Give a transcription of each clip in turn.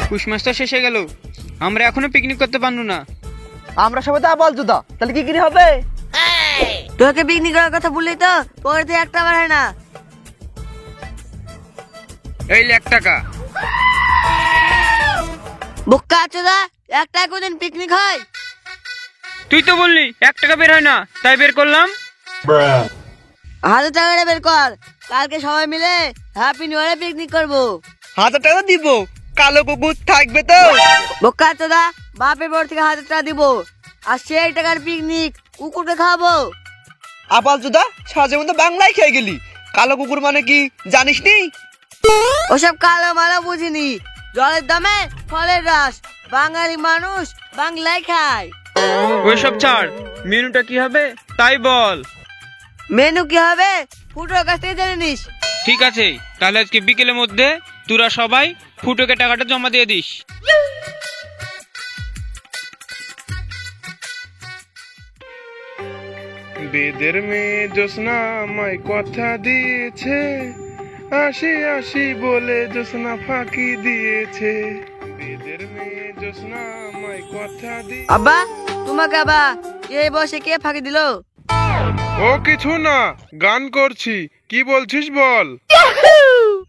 পুষ মাস তো শেষ হয়ে গেল, আমরা এখনো পিকনিক করতে পারবো না। আমরা সবাই তো আবাল জুদা, তাহলে কি কিনে হবে? তোকে পিকনিক করার কথা বললি তো পরে তো একটা বার হয় না। এই 1 টাকা। বোকা আছে দা, একটা কোনদিন পিকনিক হয়? তুই তো বললি 1 টাকা বের হয় না, তাই বের করলাম। 1000 টাকা বের কর, কালকে সবাই মিলে হ্যাপি নিউ ইয়ারে পিকনিক করবো। 1000 টাকা দিব? কালো কুকুর থাকবে তো? বোকা আছে দা, বাপের বড় থেকে 1000 টাকা দিব, আর সেই টাকার পিকনিক কুকুরকে খাওয়াবো। আবাল জুদা, সাজে মতো বাংলায় খেয়ে গেলি। কালো কুকুর মানে কি জানিস নি? ওসব কালো মালা বুঝিনি, জলের দামে ফলের রস, বাঙালি মানুষ বাংলায় খায়। ওইসব ছাড়, মেনুটা কি হবে তাই বল। মেনু কি হবে ফুটোর কাছ থেকে জেনে নিস। ঠিক আছে, তাহলে আজকে বিকেলের মধ্যে তোরা সবাই ফুটোকে টাকাটা জমা দিয়ে দিস। বেদের মেয়ে জ্যোৎস্না আমায় কথা দিয়েছে, আসি আসি বলে জ্যোৎস্না ফাঁকি দিয়েছে। বেদের মেয়ে জ্যোৎস্না আমায় কথা দিয়ে। আব্বা, তোমাকে আবা এই বসে কে ফাঁকি দিল? ও কিছু না, গান করছি। কি বলছিস বল।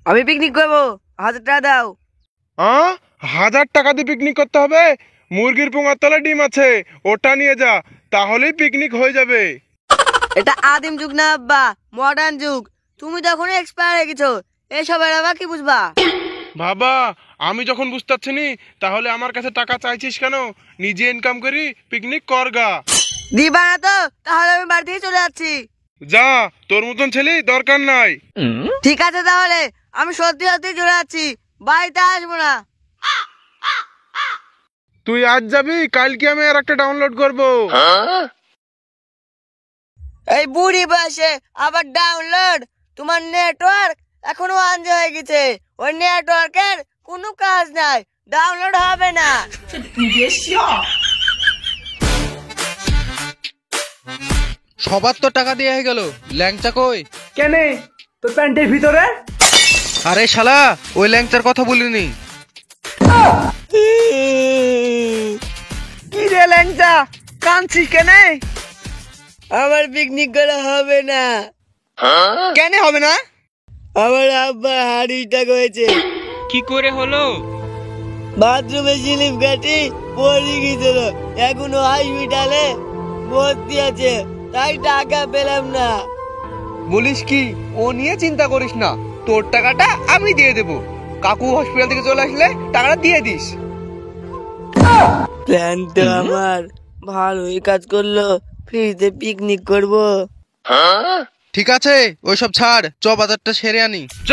আমি পিকনিক করবো, 1000 টাকা দাও। 1000 টাকা দিয়ে পিকনিক করতে হবে? মুরগির পোঙার তলা ডিম আছে, ওটা নিয়ে যা, তাহলেই পিকনিক হয়ে যাবে। এটা আদিম যুগ না আব্বা, মডার্ন যুগ। তুমি তখন এক্সপায়ার হয়ে গেছো, এসবের আবার কি বুঝবা? বাবা, আমি যখন বুঝতে পারছি নি, তাহলে আমার কাছে টাকা চাইছিস কেন? নিজে ইনকাম করি পিকনিক করগা। দিবা না তো তাহলে আমি বাড়ি থেকে চলে যাচ্ছি। যা, তোর মতন ছেলে দরকার নাই। ঠিক আছে তাহলে, আমি সত্যি সত্যি চলে যাচ্ছি, বাড়িতে আসবো না। তুই আজ যাবি, কালকে আমি আর একটা ডাউনলোড করব। এই বুড়ি বয়সে আবার ডাউনলোড? তোমার নেটওয়ার্ক এখনো অন হয়ে গেছে, ওই নেটওয়ার্কের কোনো কাজ নাই, ডাউনলোড হবে না। সবার তো টাকা দিয়ে হয়ে গেল, ল্যাংচা কই? কেনে তোর প্যান্টের ভিতরে? আরে শালা, ওই ল্যাংচার কথা বলিনি। কি রে ল্যাংচা, কাঁদছিস কেনে? আমার পিকনিক করা হবে না। কেনে হবে না? আমার আব্বা হার্ট অ্যাটাক হয়েছে, কি করে হলো? বাথরুমে স্লিপ কাটি পড়ে গেছিল, এখনো হসপিটালে ভর্তি আছে, তাই টাকা পেলাম না। বলিস কি? ও নিয়ে চিন্তা করিস না, তোর টাকাটা আমি দিয়ে দেবো। কাকু হসপিটাল থেকে চলে আসলে টাকাটা দিয়ে দিস। প্ল্যান তো আমার ভালোই কাজ করলো, ফ্রিতে পিকনিক করব। ঠিক আছে, ওইসব ছাড়, চ বাজারটা সেরে আনি। চ।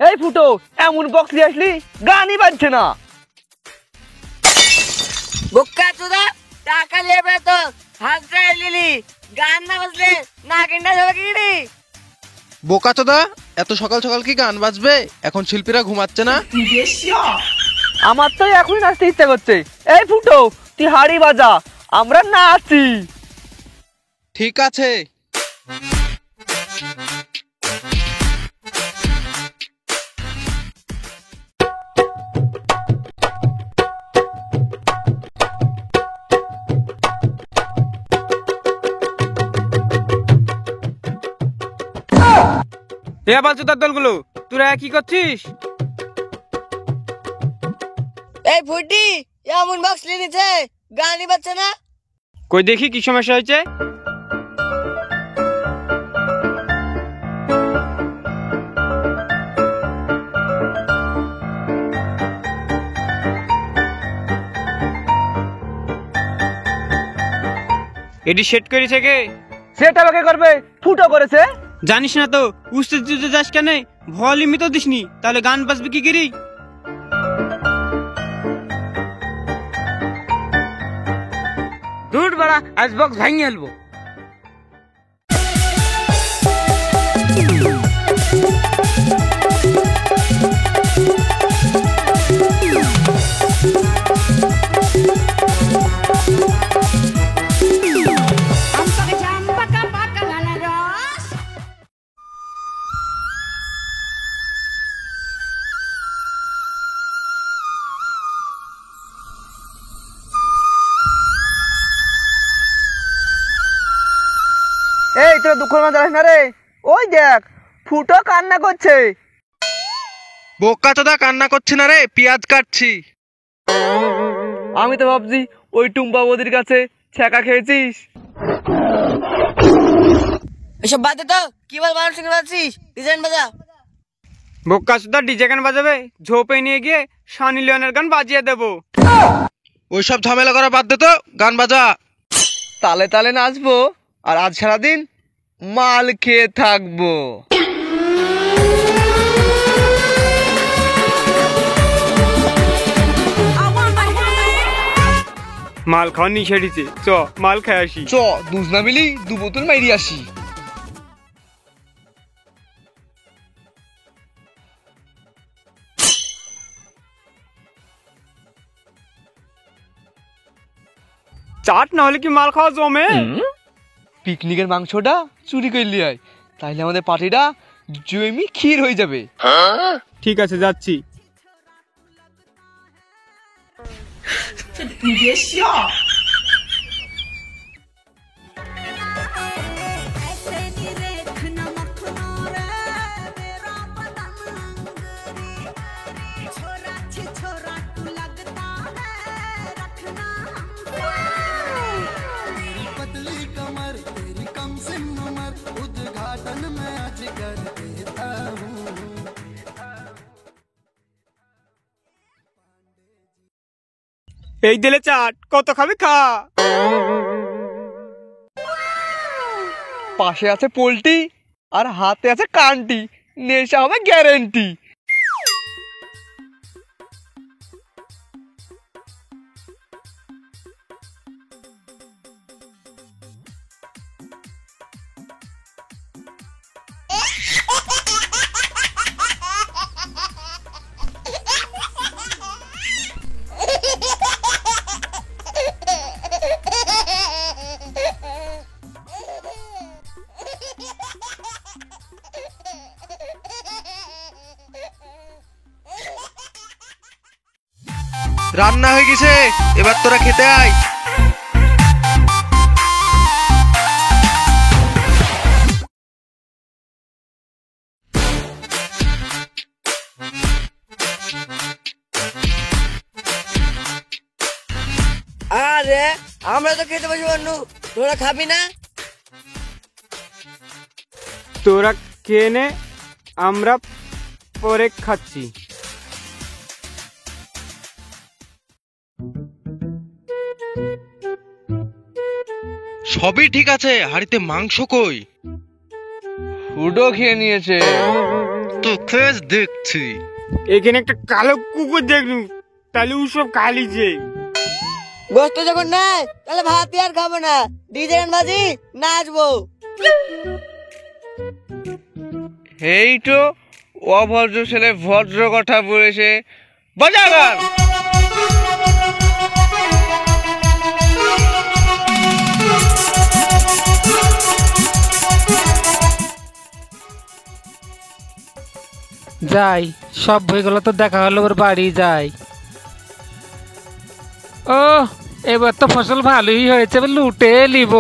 এই ফুটো, এমন বক্স নিয়ে আসলি, গানই বাজছে না। বোকা চোদা, টাকা নেবে তো হাজার লিলি, গান না বাজলে না কিনটা যাবে কি রে? বোকাচোদা, এত সকাল সকাল কি গান বাজবে? এখন শিল্পীরা ঘুমাচ্ছে না? আমার তো এখনই নাচতে ইচ্ছা করছে। এই ফুটো, তুই হাড়ি বাজা, আমরা নাচি। ঠিক আছে। এ বালচোদার দলগুলো, তোরা কি করছিস? এই ফুটি, এমন বক্স নিয়ে নিছে, গানই বাজছে না। কই দেখি কি সমস্যা হয়েছে। এটি সেট করেছে কে? সেটা আমাকে করবে, ফুটো করেছে। জানিস না তো, উস্তে দিতে যাস কেন? ভলিউমই তো দিসনি, তাহলে গান বাজবে কি করি? দূর বাড়া, আজ বক্স ভাঙিয়ে ফেলবো। দুঃখ মাঝে না রে। ওই দেখ ফুটো কান্না করছে। বোকা চোদা কান্না করছি না রে, পেঁয়াজ কাটছি। আমি তো ভাবছি ওই টুম্পা বৌদির কাছে ছ্যাঁকা খেয়েছিস। এসব বাদ দে তো, কি বল মানুষ বাজছিস? ডিজাইন বাজা। বোকা সুদা ডিজে গান বাজাবে, ঝোপে নিয়ে গিয়ে সানি লিওনের গান বাজিয়ে দেবো। ওইসব ঝামেলা করা বাদ দে তো, গান বাজা। তালে তালে নাচবো আর আজ সারাদিন মাল খেয়ে থাকবো। মাল খাওয়া নিষেধ দিছে, চ মাল খাই আসি। চ দুজ না মিলি 2 বোতল মাইরি আসি। চাট না হলে কি মাল খাওয়া জমে? পিকনিকের মাংসটা চুরি করলি আয়, তাইলে আমাদের পার্টিটা জমি ক্ষীর হয়ে যাবে। ঠিক আছে যাচ্ছি। এই দিলে চাট, কত খাবি খা। পাশে আছে পোল্টি আর হাতে আছে কান্টি, নেশা হবে গ্যারেন্টি। রান্না হয়ে গেছে, এবার তোরা খেতে আয়। আরে আমরা তো খেতে বসে বন্ধু, তোরা খাবি না? তোরা খেয়ে নে, আমরা পরে খাচ্ছি। সবই ঠিক আছে, হাড়িতে মাংস কই? ফুটো খেয়ে নিয়েছে। তো খেস দেখছি। এখানে একটা কালো কুকুর দেখলু, তাহলে ও সব খালিছে। গোস্ত যখন নাই তাহলে ভাত আর খাবো না, ডিজে গান বাজি নাচবো। এই তো অভদ্র ছেলে ভদ্র কথা বলেছে, বাজা গান। যাই, সব বইগুলো তো দেখা হলো, ওর বাড়ি যাই। ও এবার তো ফসল ভালোই হয়েছে, এবার লুটে নিব।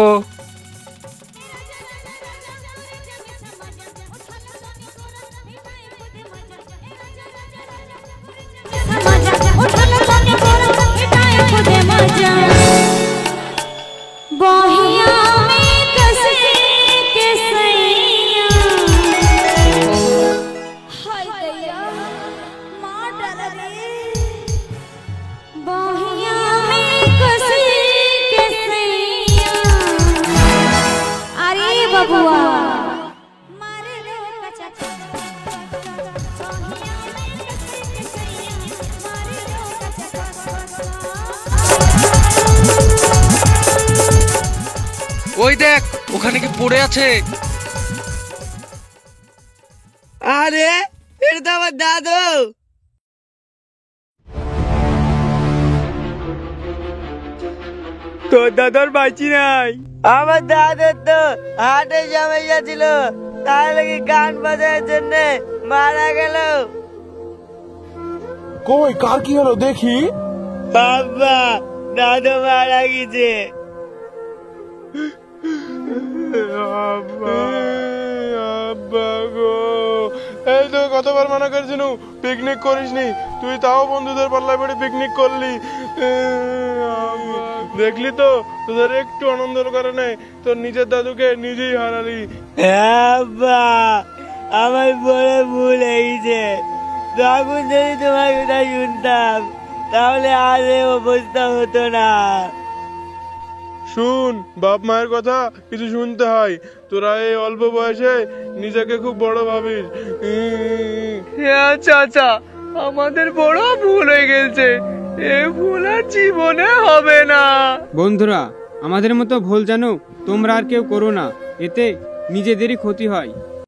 ওই দেখ, ওখানে কি পড়ে আছে? আরে এটা তো আমার দাদু। তোর দাদার বাঁচি নাই। আমার দাদুর তো হাটে সমস্যা ছিল, তাই লাগি গান বাজানোর জন্য মারা গেল। কই কার কি হলো দেখি? বাবা দাদু মারা গেছে। আব্বা গো, এই তো কতবার মানা করেছি পিকনিক করিসনি, তুই তাও বন্ধুদের পাল্লায় পড়ে পিকনিক করলি। দেখলি তো তোদের একটু আনন্দের কারণে তোর নিজের দাদুকে নিজেই হারালি। আব্বা আমার বড় ভুল হয়েছে, তখন যদি তোমার কথা শুনতাম তাহলে আর এই অবস্থা হতো না। শুন, বাপ মায়ের কথা কিছু শুনতে হয়। তোরা এই অল্প বয়সে নিজেকে খুব বড় ভাবিস। হ্যাঁ চাচা, আমাদের বড় ভুল হয়ে গেছে, এ ভুল আর জীবনে হবে না। বন্ধুরা, আমাদের মতো ভুল যেন তোমরা আর কেউ করো না, এতে নিজেদেরই ক্ষতি হয়।